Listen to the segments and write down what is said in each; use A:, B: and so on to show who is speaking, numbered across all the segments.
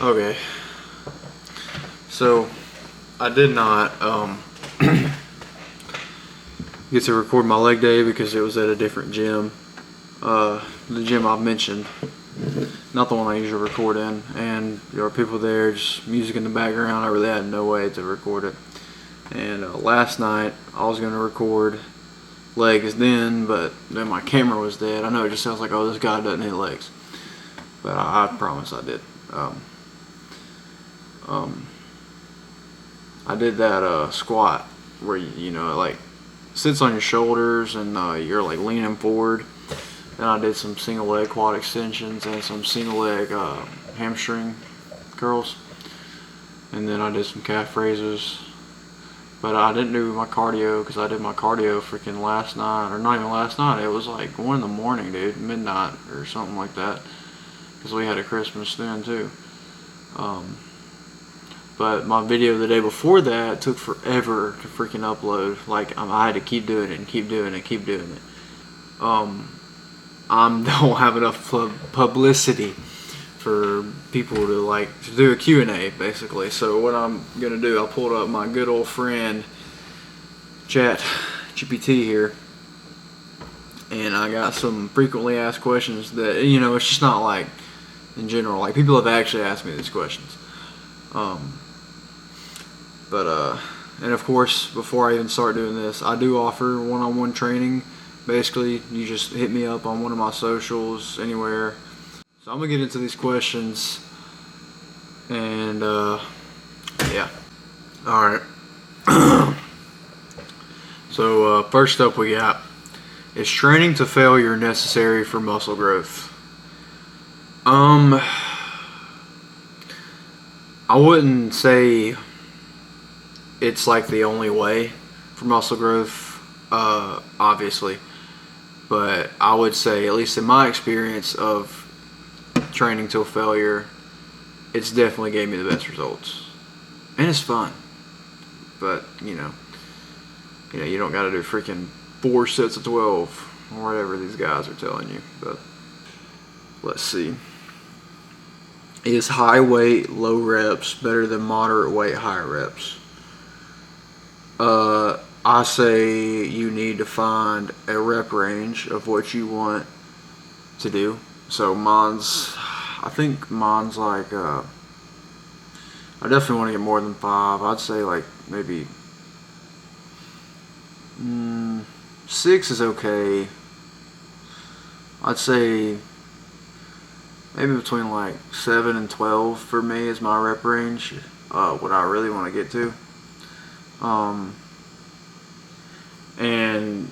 A: Okay, so I did not get to record my leg day because it was at a different gym. The gym I've mentioned, not the one I usually record in, and there were people there, just music in the background. I really had no way to record it. And last night I was going to record legs then, but then my camera was dead. I know it just sounds like, oh, this guy doesn't hit legs, but I promise I did. I did that squat where you know, it like sits on your shoulders and you're like leaning forward. Then I did some single leg quad extensions and some single leg hamstring curls, and then I did some calf raises. But I didn't do my cardio because I did my cardio freaking last night, or not even last night. It was like 1 in the morning, dude, midnight or something like that, because we had a Christmas then too. But my video the day before that took forever to freaking upload. Like, I had to keep doing it and keep doing it, keep doing it. I don't have enough publicity for people to do a Q&A basically. So what I'm gonna do, I pulled up my good old friend Chat GPT here, and I got some frequently asked questions that, you know, it's just not like in general, like people have actually asked me these questions. And of course, before I even start doing this, I do offer one-on-one training. Basically, you just hit me up on one of my socials, anywhere. So I'm gonna get into these questions, and yeah. All right. So first up, we got: is training to failure necessary for muscle growth? I wouldn't say it's like the only way for muscle growth, obviously, but I would say, at least in my experience of training till failure, it's definitely gave me the best results, and it's fun. But you know, you don't got to do freaking 4 sets of 12 or whatever these guys are telling you. But let's see. Is high weight, low reps better than moderate weight, high reps? I say you need to find a rep range of what you want to do. So I think mine's like, I definitely want to get more than 5. I'd say like maybe 6 is okay. I'd say maybe between like 7 and 12 for me is my rep range. What I really want to get to. And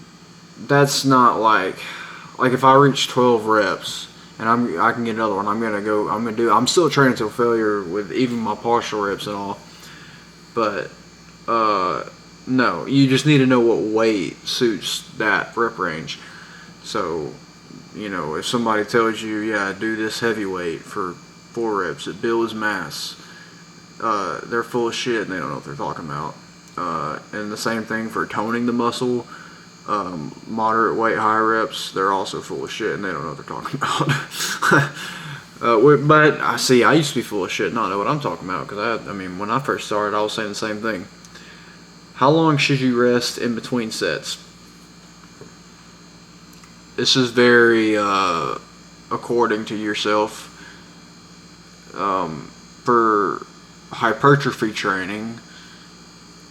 A: that's not like if I reach 12 reps and I can get another one, I'm still training till failure with even my partial reps and all. But no, you just need to know what weight suits that rep range. So, you know, if somebody tells you, yeah, do this heavyweight for 4 reps, it builds mass, they're full of shit and they don't know what they're talking about. And the same thing for toning the muscle. Moderate weight, high reps, they're also full of shit and they don't know what they're talking about. But I used to be full of shit, not know what I'm talking about, because I mean, when I first started, I was saying the same thing. How long should you rest in between sets? This is very according to yourself. For hypertrophy training,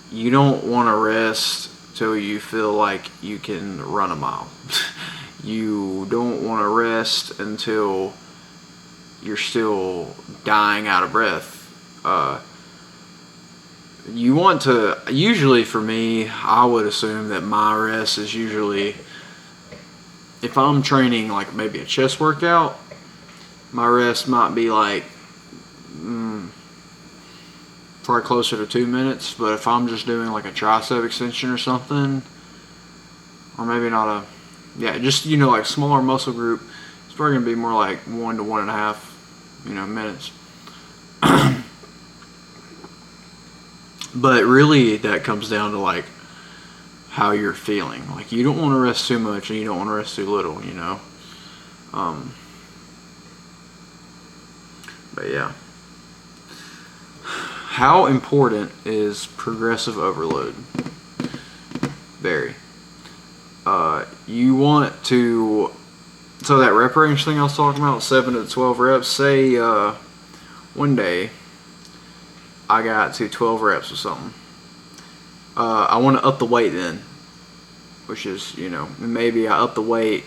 A: you don't want to rest till you feel like you can run a mile. You don't want to rest until you're still dying out of breath. You want to, usually for me, I would assume that my rest is usually, if I'm training like maybe a chest workout, my rest might be like probably closer to 2 minutes. But if I'm just doing like a tricep extension or something, or maybe not just, you know, like smaller muscle group, it's probably gonna be more like 1 to 1.5, minutes. But really, that comes down to like how you're feeling. Like, you don't want to rest too much and you don't want to rest too little, you know. But yeah. How important is progressive overload? Very. You want to, so that rep range thing I was talking about, 7 to 12 reps, say one day I got to 12 reps or something. I want to up the weight then, which is, maybe I up the weight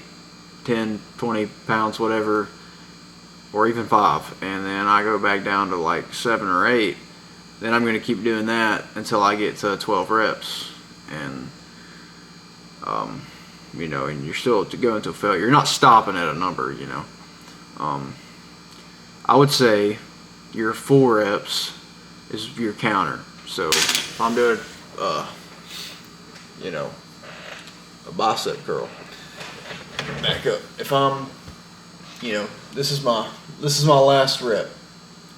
A: 10, 20 pounds, whatever, or even 5, and then I go back down to like 7 or 8. Then I'm going to keep doing that until I get to 12 reps, and and you're still going to failure. You're not stopping at a number, I would say your 4 reps is your counter. So if I'm doing, a bicep curl, back up. If I'm, this is my last rep.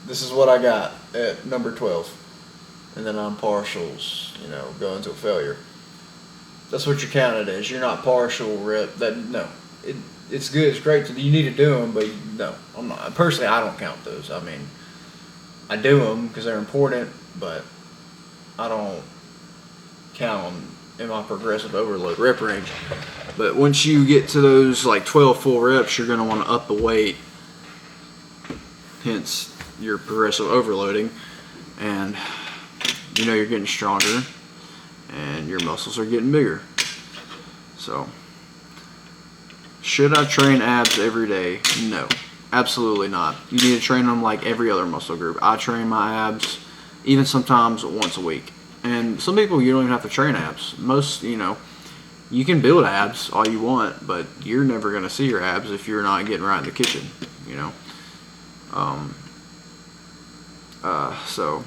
A: This is what I got at number 12, and then I'm partials, going to a failure. That's what your counted is. You're not partial rep. It's good. It's great. You need to do them, but no, I'm not. Personally, I don't count those. I mean, I do them because they're important, but I don't count them in my progressive overload rep range. But once you get to those like 12 full reps, you're going to want to up the weight. Hence, your progressive overloading, and you're getting stronger, and your muscles are getting bigger. So, should I train abs every day? No, absolutely not. You need to train them like every other muscle group. I train my abs even sometimes once a week. And some people, you don't even have to train abs. Most, you can build abs all you want, but you're never going to see your abs if you're not getting right in the kitchen, So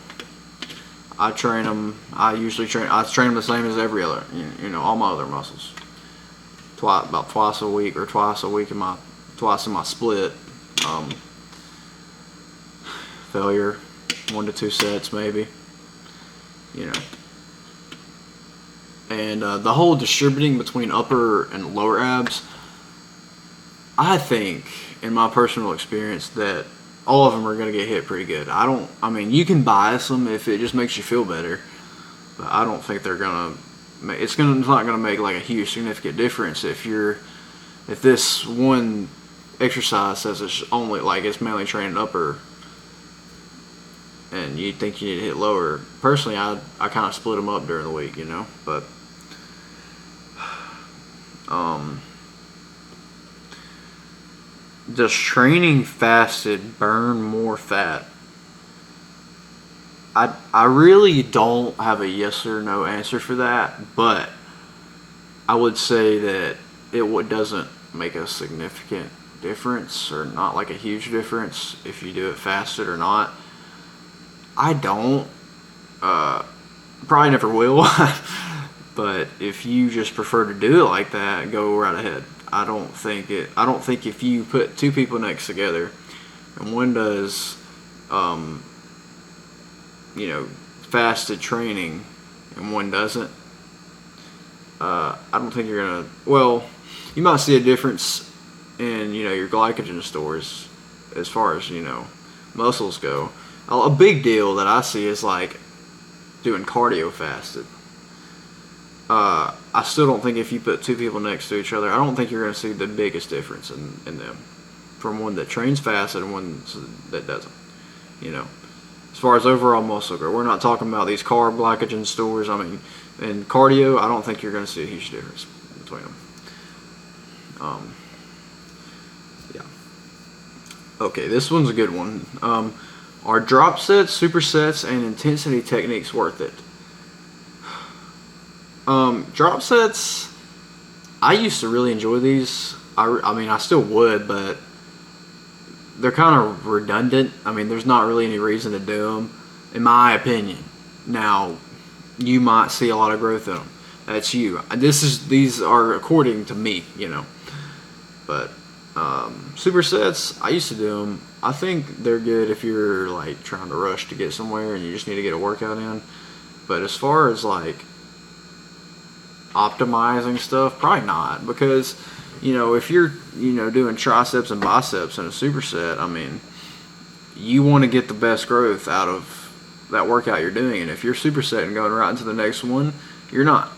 A: I train them. I train them the same as every other, all my other muscles. About twice a week, or twice in my split. Failure, 1 to 2 sets maybe. And the whole distributing between upper and lower abs, I think, in my personal experience, that all of them are going to get hit pretty good. You can bias them if it just makes you feel better, but I don't think they're going to. It's not going to make like a huge significant difference if this one exercise says it's only it's mainly training upper, and you think you need to hit lower. Personally, I kind of split them up during the week, but does training fasted burn more fat? I really don't have a yes or no answer for that, but I would say that it doesn't make a significant difference, or not like a huge difference, if you do it fasted or not. I don't. Probably never will. But if you just prefer to do it like that, go right ahead. I don't think if you put 2 people next together, and one does, fasted training, and one doesn't, I don't think you're gonna. Well, you might see a difference in your glycogen stores as far as muscles go. A big deal that I see is like doing cardio fasted. I still don't think if you put 2 people next to each other, I don't think you're going to see the biggest difference in them, from one that trains fasted and one that doesn't. As far as overall muscle growth, we're not talking about these carb glycogen stores. In cardio, I don't think you're going to see a huge difference between them. Yeah. Okay, this one's a good one. Are drop sets, supersets, and intensity techniques worth it? Drop sets, I used to really enjoy these. I still would, but they're kind of redundant. There's not really any reason to do them, in my opinion. Now, you might see a lot of growth in them. That's you. These are according to me, But supersets, I used to do them. I think they're good if you're like trying to rush to get somewhere and you just need to get a workout in. But as far as like optimizing stuff, probably not, because if you're doing triceps and biceps in a superset, you want to get the best growth out of that workout you're doing. And if you're supersetting going right into the next one, you're not,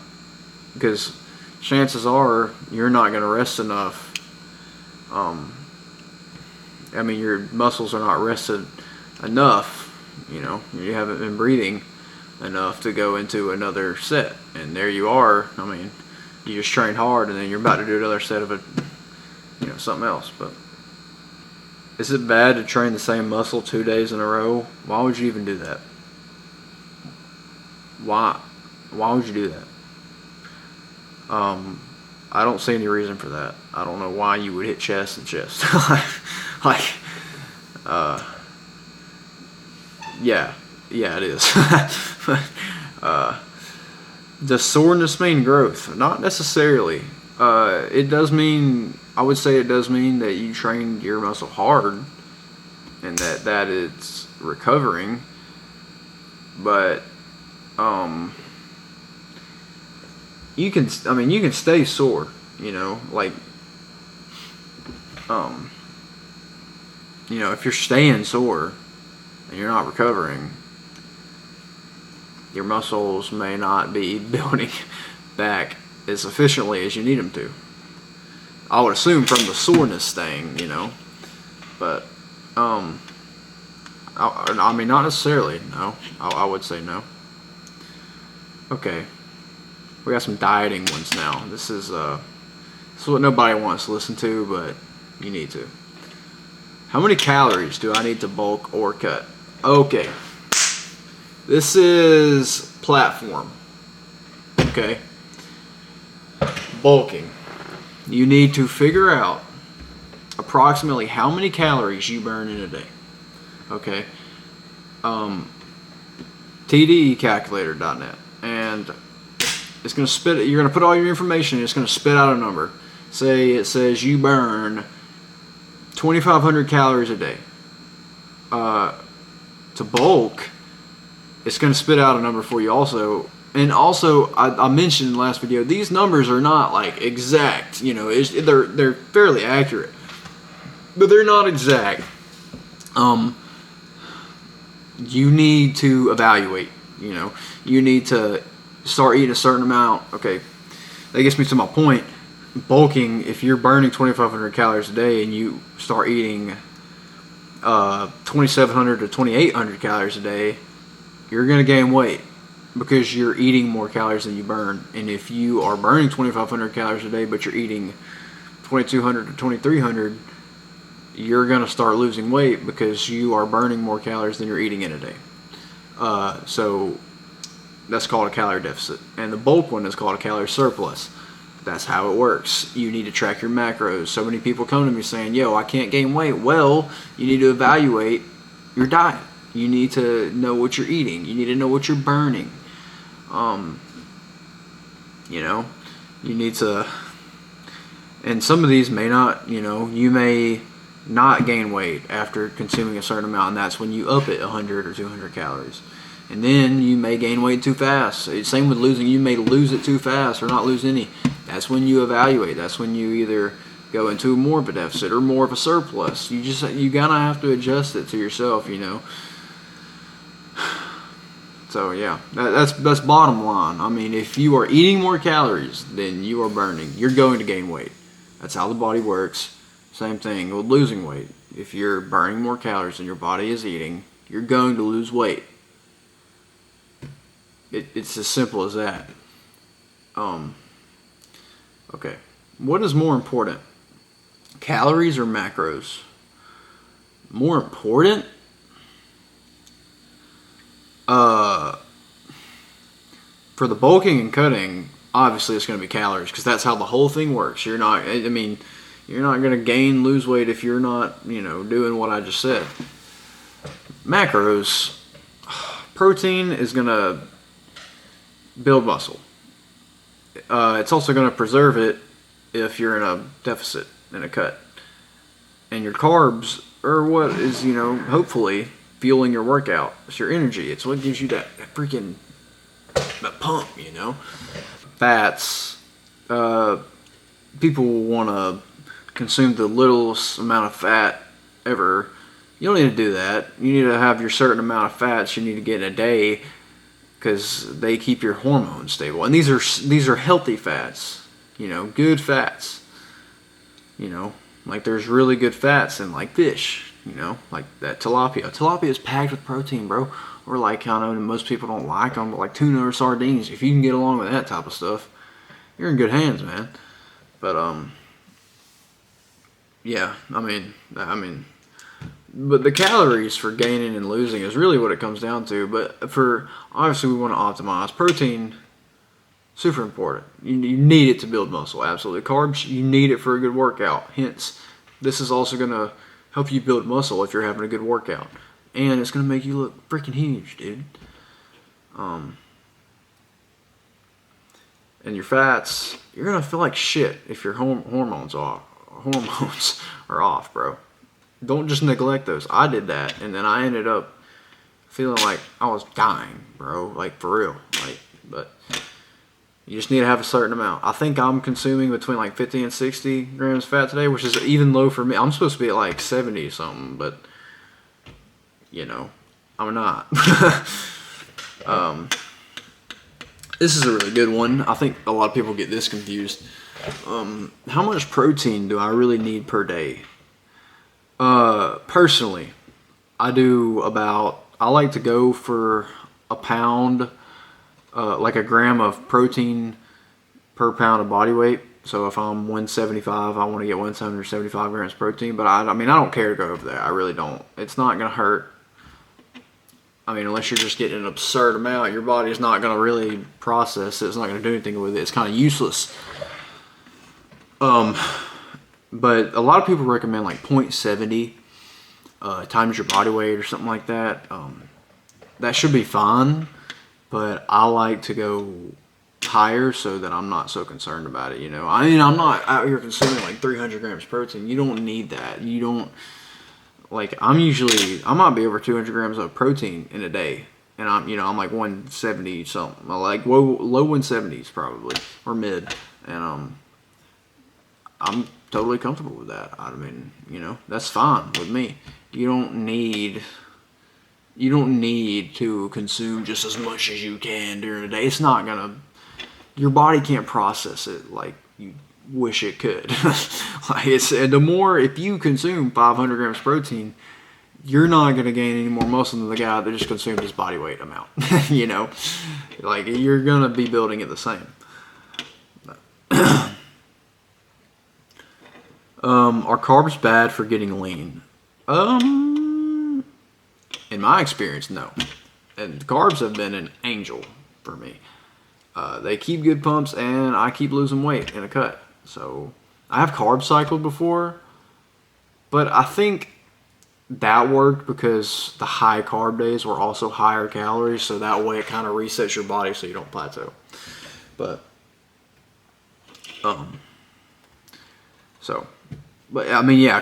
A: because chances are you're not going to rest enough. I mean, your muscles are not rested enough. You know, you haven't been breathing enough to go into another set, and there you are. I mean, you just train hard, and then you're about to do another set of something else. But is it bad to train the same muscle 2 days in a row? Why would you even do that? Why would you do that? I don't see any reason for that. I don't know why you would hit chest and chest. Yeah, it is. Does soreness mean growth? Not necessarily. It does mean, I would say it does mean that you trained your muscle hard and that it's recovering. But you can stay sore, if you're staying sore and you're not recovering, your muscles may not be building back as efficiently as you need them to. I would assume from the soreness thing, but I mean, not necessarily. No, I would say no. Okay, we got some dieting ones now. This is what nobody wants to listen to, but you need to. How many calories do I need to bulk or cut? Okay, this is platform. Okay, bulking. You need to figure out approximately how many calories you burn in a day. Okay, tdecalculator.net, and it's going to spit. You're going to put all your information in. It's going to spit out a number. Say it says you burn 2,500 calories a day. To bulk, it's going to spit out a number for you also. And also, I mentioned in the last video, these numbers are not like exact. They're fairly accurate, but they're not exact. You need to evaluate. You need to start eating a certain amount. Okay, that gets me to my point. Bulking, if you're burning 2,500 calories a day and you start eating 2,700 to 2,800 calories a day, you're going to gain weight because you're eating more calories than you burn. And if you are burning 2,500 calories a day but you're eating 2,200 to 2,300, you're going to start losing weight because you are burning more calories than you're eating in a day. So that's called a calorie deficit. And the bulk one is called a calorie surplus. That's how it works. You need to track your macros. So many people come to me saying, yo, I can't gain weight. Well, you need to evaluate your diet. You need to know what you're eating. You need to know what you're burning. You need to, and some of these may not, you may not gain weight after consuming a certain amount, and that's when you up it 100 or 200 calories. And then you may gain weight too fast. Same with losing. You may lose it too fast or not lose any. That's when you evaluate. That's when you either go into more of a deficit or more of a surplus. You gotta have to adjust it to yourself, So yeah, that's bottom line. I mean, if you are eating more calories than you are burning, you're going to gain weight. That's how the body works. Same thing with losing weight. If you're burning more calories than your body is eating, you're going to lose weight. It's as simple as that. Okay. What is more important? Calories or macros? More important? For the bulking and cutting, obviously it's going to be calories because that's how the whole thing works. You're not going to lose weight if you're not, doing what I just said. Macros, protein is going to build muscle. It's also going to preserve it if you're in a deficit, in a cut. And your carbs are what is, hopefully fueling your workout. It's your energy. It's what gives you that freaking pump, Fats. People want to consume the littlest amount of fat ever You don't need to do that. You need to have your certain amount of fats you need to get in a day because they keep your hormones stable. And these are healthy fats, good fats. Like there's really good fats in like fish, like that tilapia. Tilapia is packed with protein, bro. Or like I know most people don't like them, but like tuna or sardines. If you can get along with that type of stuff, you're in good hands, man. But yeah, but the calories for gaining and losing is really what it comes down to. But for obviously we want to optimize protein. Super important. You need it to build muscle. Absolutely. Carbs, you need it for a good workout. Hence, this is also going to help you build muscle if you're having a good workout, and it's going to make you look freaking huge, dude. And your fats, you're gonna feel like shit if your hormones are off, bro. Don't just neglect those. I did that, and then I ended up feeling like I was dying, bro. Like for real. But you just need to have a certain amount. I think I'm consuming between like 50 and 60 grams of fat today, which is even low for me. I'm supposed to be at like 70 something, but I'm not. This is a really good one. I think a lot of people get this confused. How much protein do I really need per day? Personally, I like to go for a pound, like a gram of protein per pound of body weight. So if I'm 175, I want to get 175 grams of protein. But I don't care to go over that. I really don't. It's not going to hurt. Unless you're just getting an absurd amount, your body is not going to really process it. It's not going to do anything with it. It's kind of useless. But a lot of people recommend like 0.70 times your body weight or something like that. That should be fine, but I like to go higher so that I'm not so concerned about it. I'm not out here consuming like 300 grams of protein. You don't need that. You don't. Like I might be over 200 grams of protein in a day, and I'm like 170 something, like low 170s probably, or mid, and I'm totally comfortable with that. That's fine with me. You don't need to consume just as much as you can during the day. It's not your body can't process it like you wish it could. If you consume 500 grams of protein, you're not going to gain any more muscle than the guy that just consumed his body weight amount. Like you're going to be building it the same. Are carbs bad for getting lean? In my experience, no. And carbs have been an angel for me. They keep good pumps, and I keep losing weight in a cut. So I have carb cycled before, but I think that worked because the high carb days were also higher calories, so that way it kind of resets your body so you don't plateau. But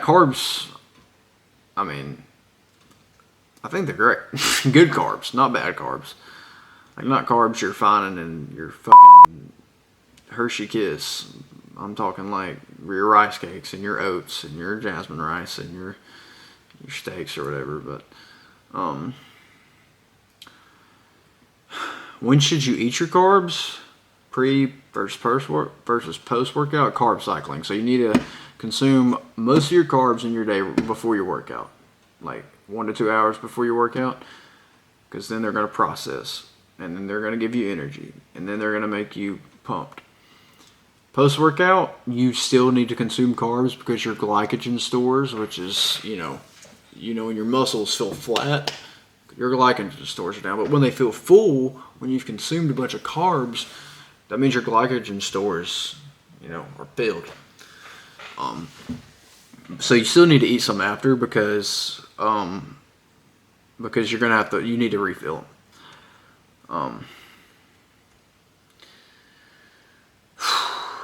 A: carbs. I think they're great. Good carbs, not bad carbs. Like not carbs you're finding in your fucking Hershey Kiss. I'm talking like your rice cakes and your oats and your jasmine rice and your steaks or whatever. But when should you eat your carbs? Pre versus post workout. Carb cycling. So you need to consume most of your carbs in your day before your workout, like 1 to 2 hours before your workout, because then they're going to process, and then they're going to give you energy, and then they're going to make you pumped. Post-workout, you still need to consume carbs because your glycogen stores, which is, when your muscles feel flat, your glycogen stores are down. But when they feel full, when you've consumed a bunch of carbs, that means your glycogen stores, are filled. So you still need to eat some after because you're going to you need to refill them.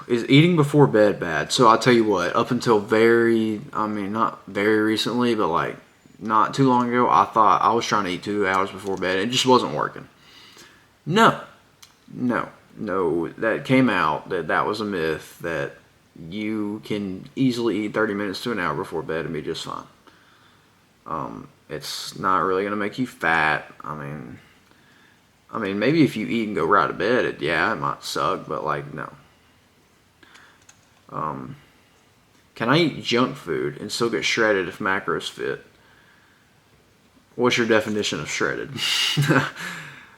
A: Is eating before bed bad? So I'll tell you what, up until not very recently, but like not too long ago, I thought I was trying to eat 2 hours before bed. It just wasn't working. No, that came out that was a myth, that you can easily eat 30 minutes to an hour before bed and be just fine. It's not really gonna make you fat. I mean, maybe if you eat and go right to bed, it might suck, but like no. Um, can I eat junk food and still get shredded if macros fit? What's your definition of shredded?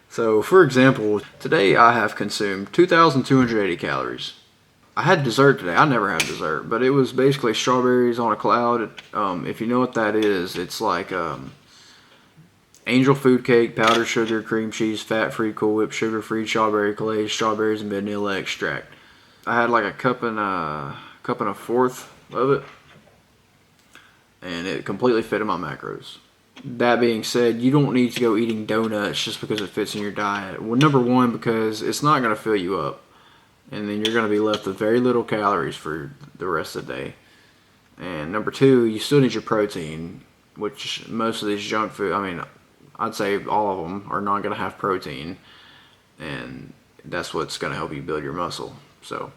A: So, for example, today I have consumed 2,280 calories. I had dessert today. I never had dessert, but it was basically strawberries on a cloud. If you know what that is, it's like angel food cake, powdered sugar, cream cheese, fat-free, Cool Whip, sugar-free, strawberry glaze, strawberries, and vanilla extract. I had like a cup and a fourth of it, and it completely fit in my macros. That being said, you don't need to go eating donuts just because it fits in your diet. Well, number one, because it's not going to fill you up, and then you're going to be left with very little calories for the rest of the day. And number two, you still need your protein, which most of these junk food, I'd say all of them are not going to have protein, and that's what's going to help you build your muscle. So,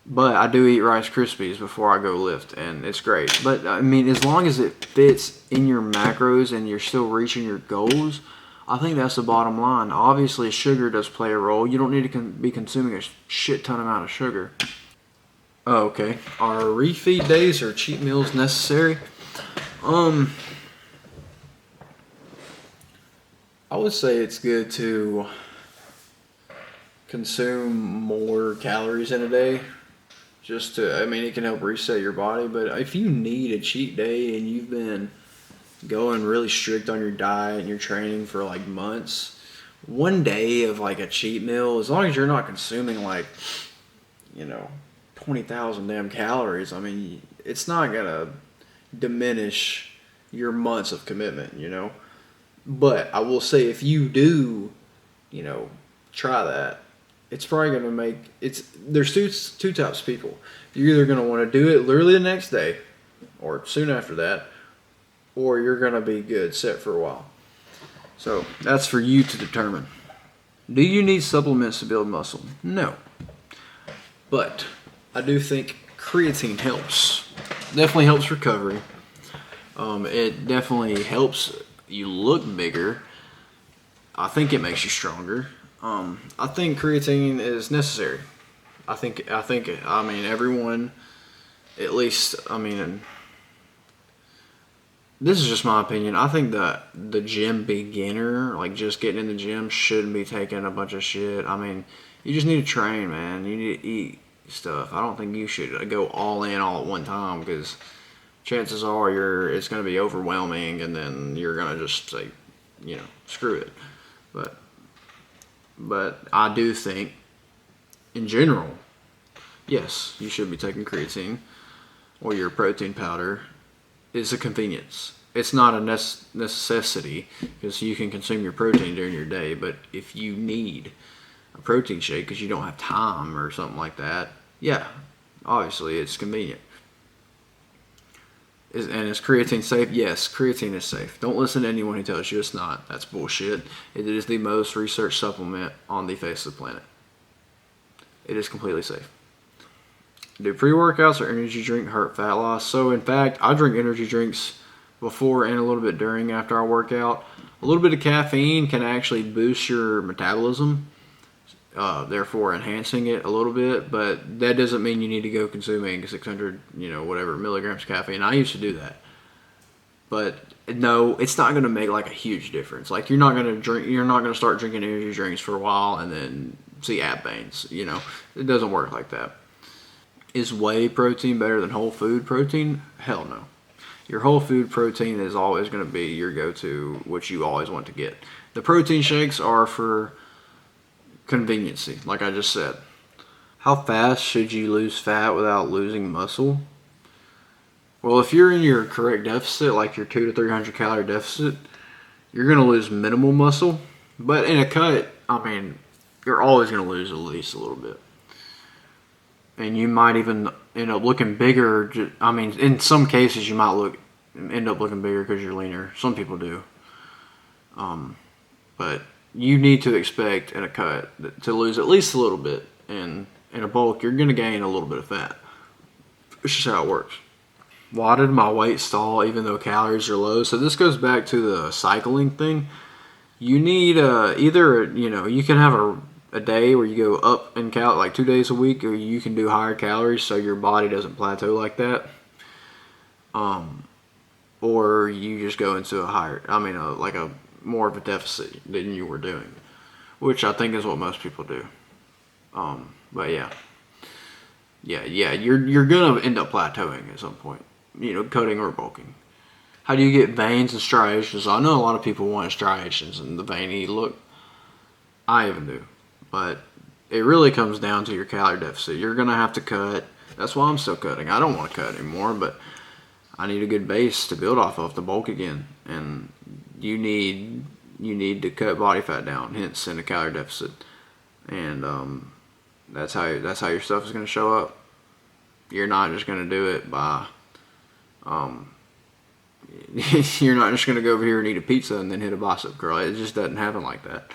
A: but I do eat Rice Krispies before I go lift, and it's great. But I mean, as long as it fits in your macros and you're still reaching your goals, I think that's the bottom line. Obviously, sugar does play a role. You don't need to be consuming a shit ton amount of sugar. Oh, okay. Are refeed days or cheat meals necessary? I would say it's good to consume more calories in a day. It can help reset your body. But if you need a cheat day and you've been going really strict on your diet and you're training for like months, one day of like a cheat meal, as long as you're not consuming like, 20,000 damn calories, it's not gonna diminish your months of commitment. But I will say if you do, try that, it's probably gonna there's two types of people. You're either gonna want to do it literally the next day or soon after that, or you're gonna be good set for a while. So that's for you to determine. Do you need supplements to build muscle? No. But I do think creatine helps. Definitely helps recovery. It definitely helps you look bigger. I think it makes you stronger. I think creatine is necessary. Everyone, at least, this is just my opinion. I think that the gym beginner, like just getting in the gym, shouldn't be taking a bunch of shit. You just need to train, man. You need to eat stuff. I don't think you should go all in all at one time because chances are it's going to be overwhelming, and then you're going to just say, screw it. But I do think, in general, yes, you should be taking creatine or your protein powder. It's a convenience. It's not a necessity because you can consume your protein during your day. But if you need a protein shake because you don't have time or something like that, yeah, obviously it's convenient. And is creatine safe? Yes, creatine is safe. Don't listen to anyone who tells you it's not. That's bullshit. It is the most researched supplement on the face of the planet. It is completely safe. Do pre-workouts or energy drink hurt fat loss? So in fact, I drink energy drinks before and a little bit during after I work out. A little bit of caffeine can actually boost your metabolism, therefore enhancing it a little bit, but that doesn't mean you need to go consuming 600 milligrams of caffeine. I used to do that, but no, it's not going to make like a huge difference. Like you're not going to start drinking energy drinks for a while and then see ab veins. It doesn't work like that. Is whey protein better than whole food protein? Hell no. Your whole food protein is always going to be your go-to, which you always want to get. The protein shakes are for conveniency, like I just said. How fast should you lose fat without losing muscle? Well, if you're in your correct deficit, like your 200 to 300 calorie deficit, you're going to lose minimal muscle. But in a cut, you're always going to lose at least a little bit. And you might even end up looking bigger. In some cases, you might end up looking bigger because you're leaner. Some people do. But you need to expect in a cut to lose at least a little bit. And in a bulk, you're going to gain a little bit of fat. It's just how it works. Why did my weight stall even though calories are low? So this goes back to the cycling thing. You need either, you can have a day where you go up in like 2 days a week, or you can do higher calories so your body doesn't plateau like that. Or you just go into like a more of a deficit than you were doing, which I think is what most people do. But yeah, you're gonna end up plateauing at some point, cutting or bulking. How do you get veins and striations? I know a lot of people want striations and the veiny look. I even do, but it really comes down to your calorie deficit. You're gonna have to cut. That's why I'm still cutting. I don't want to cut anymore, but I need a good base to build off of to bulk again, and you need to cut body fat down. Hence, in a calorie deficit, and that's how your stuff is going to show up. You're not just going to do it by you're not just going to go over here and eat a pizza and then hit a bicep curl. It just doesn't happen like that.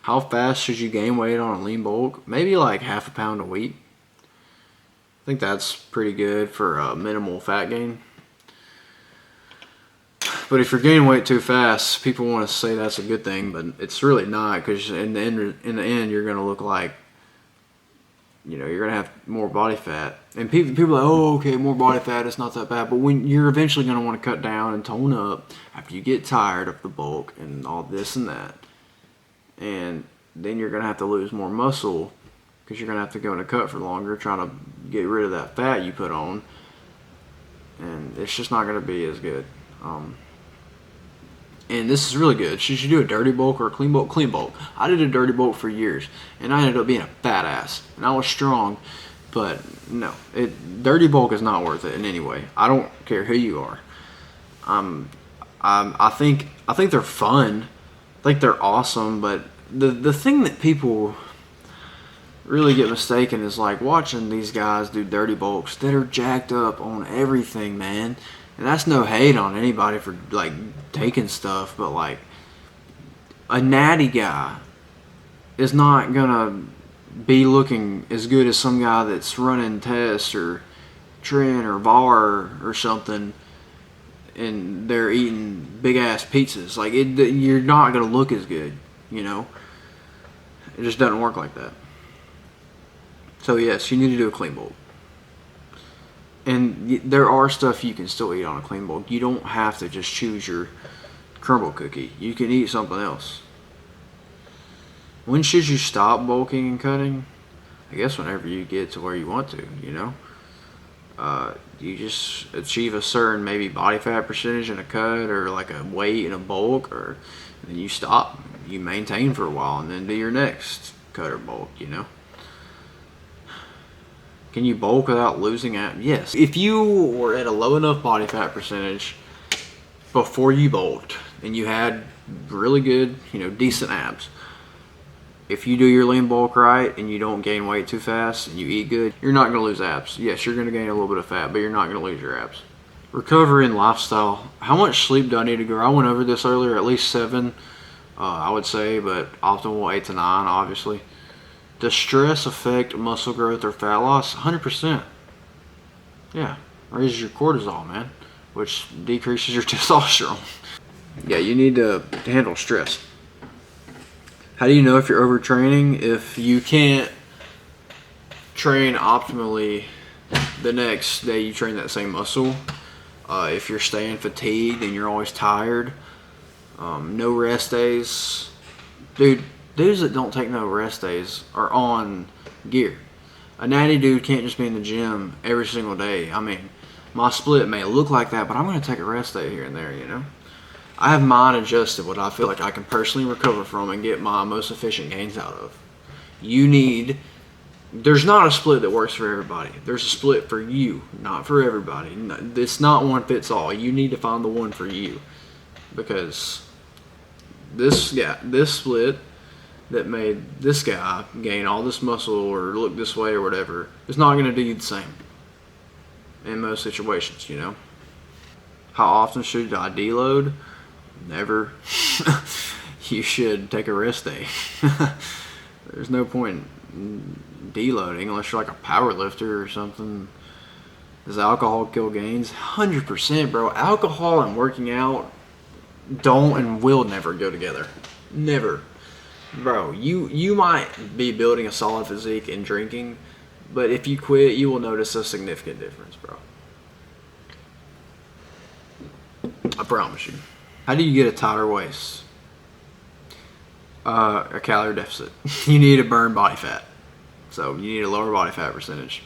A: How fast should you gain weight on a lean bulk? Maybe like half a pound a week. I think that's pretty good for a minimal fat gain. But if you're gaining weight too fast, people want to say that's a good thing, but it's really not, because in the end, you're going to look like, you're going to have more body fat. And people are like, oh, okay, more body fat, it's not that bad. But when you're eventually going to want to cut down and tone up after you get tired of the bulk and all this and that. And then you're going to have to lose more muscle, because you're going to have to go in a cut for longer, trying to get rid of that fat you put on. And it's just not going to be as good. And this is really good. Should you do a dirty bulk or a clean bulk? Clean bulk. I did a dirty bulk for years, and I ended up being a fat ass. And I was strong, but no, dirty bulk is not worth it in any way. I don't care who you are. I think they're fun. I think they're awesome. But the thing that people really get mistaken is like watching these guys do dirty bulks that are jacked up on everything, man. And that's no hate on anybody for like taking stuff, but like a natty guy is not gonna be looking as good as some guy that's running Test or Trent or VAR or something, and they're eating big ass pizzas. Like you're not gonna look as good, It just doesn't work like that. So yes, you need to do a clean bulk. And there are stuff you can still eat on a clean bulk. You don't have to just choose your crumble cookie. You can eat something else. When should you stop bulking and cutting? I guess whenever you get to where you want to, You just achieve a certain maybe body fat percentage in a cut, or like a weight in a bulk, and then you stop. You maintain for a while and then do your next cut or bulk, Can you bulk without losing abs? Yes. If you were at a low enough body fat percentage before you bulked and you had really good, decent abs, if you do your lean bulk right and you don't gain weight too fast and you eat good, you're not going to lose abs. Yes, you're going to gain a little bit of fat, but you're not going to lose your abs. Recovery and lifestyle. How much sleep do I need to go? I went over this earlier, at least 7, I would say, but optimal 8 to 9, obviously. Does stress affect muscle growth or fat loss? 100%. Yeah, raises your cortisol, man, which decreases your testosterone. Yeah, you need to handle stress. How do you know if you're overtraining? If you can't train optimally the next day you train that same muscle, if you're staying fatigued and you're always tired, no rest days. Dudes that don't take no rest days are on gear. A natty dude can't just be in the gym every single day. I mean, my split may look like that, but I'm going to take a rest day here and there, I have mine adjusted what I feel like I can personally recover from and get my most efficient gains out of. There's not a split that works for everybody. There's a split for you, not for everybody. It's not one fits all. You need to find the one for you. Because this split that made this guy gain all this muscle or look this way or whatever is not going to do you the same in most situations, How often should I deload? Never. You should take a rest day. There's no point in deloading unless you're like a power lifter or something. Does alcohol kill gains? 100%, bro. Alcohol and working out don't and will never go together. Never. Bro, you might be building a solid physique and drinking, but if you quit, you will notice a significant difference, bro. I promise you. How do you get a tighter waist? A calorie deficit. You need to burn body fat. So you need a lower body fat percentage.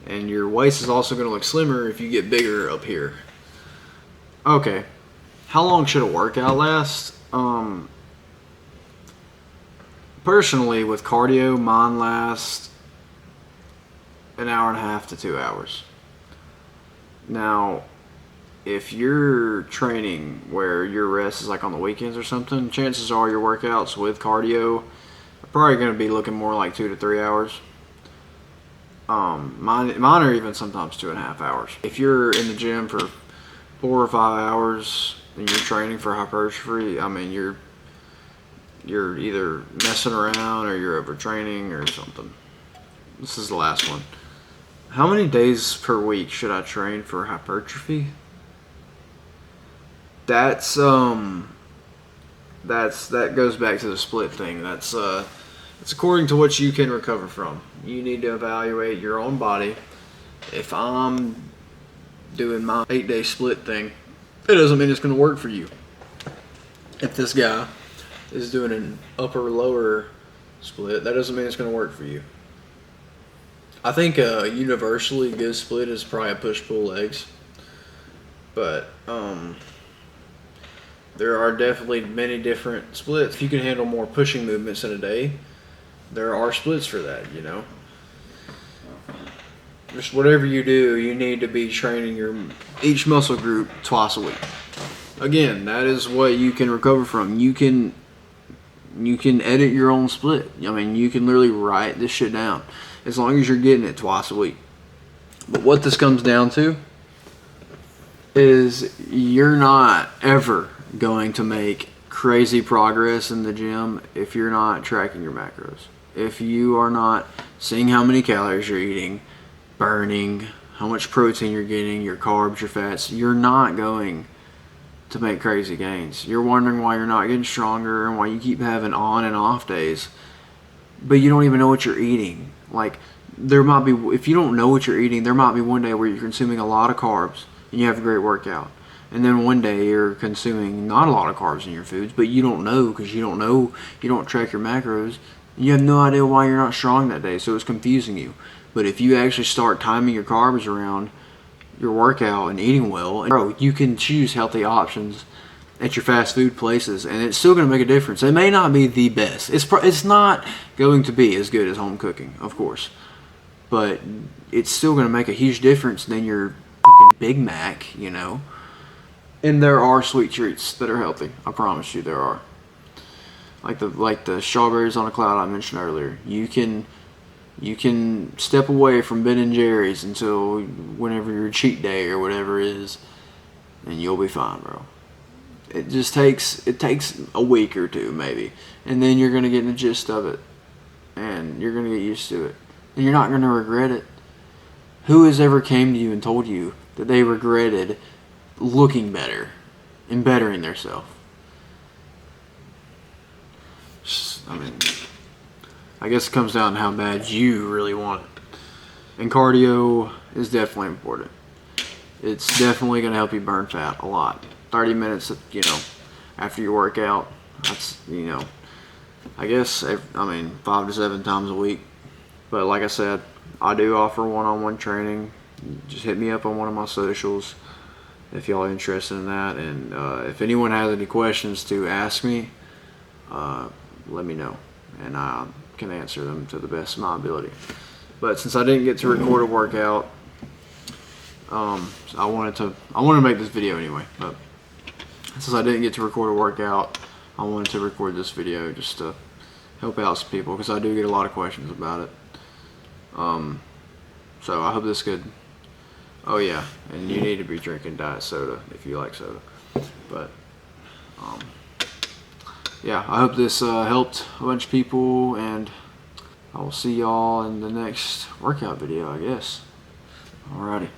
A: And your waist is also going to look slimmer if you get bigger up here. Okay. How long should a workout last? Personally, with cardio, mine lasts an hour and a half to 2 hours. Now, if you're training where your rest is like on the weekends or something, chances are your workouts with cardio are probably going to be looking more like 2 to 3 hours. Mine are even sometimes 2.5 hours. If you're in the gym for 4 or 5 hours and you're training for hypertrophy, I mean, you're either messing around or you're overtraining or something. This is the last one. How many days per week should I train for hypertrophy? That goes back to the split thing. It's according to what you can recover from. You need to evaluate your own body. If I'm doing my 8-day split thing, it doesn't mean it's going to work for you. If this guy is doing an upper-lower split, that doesn't mean it's going to work for you. I think a universally good split is probably a push-pull legs. But there are definitely many different splits. If you can handle more pushing movements in a day, there are splits for that, you know. Just whatever you do, you need to be training each muscle group twice a week. Again, that is what you can recover from. You can edit your own split. I mean, you can literally write this shit down as long as you're getting it twice a week. But what this comes down to is you're not ever going to make crazy progress in the gym if you're not tracking your macros. If you are not seeing how many calories you're eating, burning, how much protein you're getting, your carbs, your fats, you're not going to make crazy gains. You're wondering why you're not getting stronger and why you keep having on and off days, but you don't even know what you're eating. Like, there might be, if you don't know what you're eating, there might be one day where you're consuming a lot of carbs and you have a great workout. And then one day you're consuming not a lot of carbs in your foods, but you don't know because you don't track your macros. You have no idea why you're not strong that day, so it's confusing you. But if you actually start timing your carbs around your workout and eating well, bro, you can choose healthy options at your fast food places, and it's still going to make a difference. It may not be the best. It's not going to be as good as home cooking, of course, but it's still going to make a huge difference than your fucking Big Mac, you know. And there are sweet treats that are healthy. I promise you, there are. Like the strawberries on a cloud I mentioned earlier. You can step away from Ben and Jerry's until whenever your cheat day or whatever it is, and you'll be fine, bro. It takes a week or two maybe, and then you're gonna get the gist of it, and you're gonna get used to it, and you're not gonna regret it. Who has ever came to you and told you that they regretted looking better and bettering themselves? I mean, I guess it comes down to how bad you really want it. And cardio is definitely important. It's definitely going to help you burn fat a lot. 30 minutes, after your workout, that's, I guess, 5 to 7 times a week. But like I said, I do offer one-on-one training. Just hit me up on one of my socials if y'all are interested in that. And if anyone has any questions to ask me, let me know, and I can answer them to the best of my ability. But since I didn't get to record a workout, I wanted to make this video anyway. But since I didn't get to record a workout, I wanted to record this video just to help out some people, because I do get a lot of questions about it. So I hope this could. Oh yeah, and you need to be drinking diet soda if you like soda. But yeah, I hope this helped a bunch of people, and I will see y'all in the next workout video, I guess. Alrighty.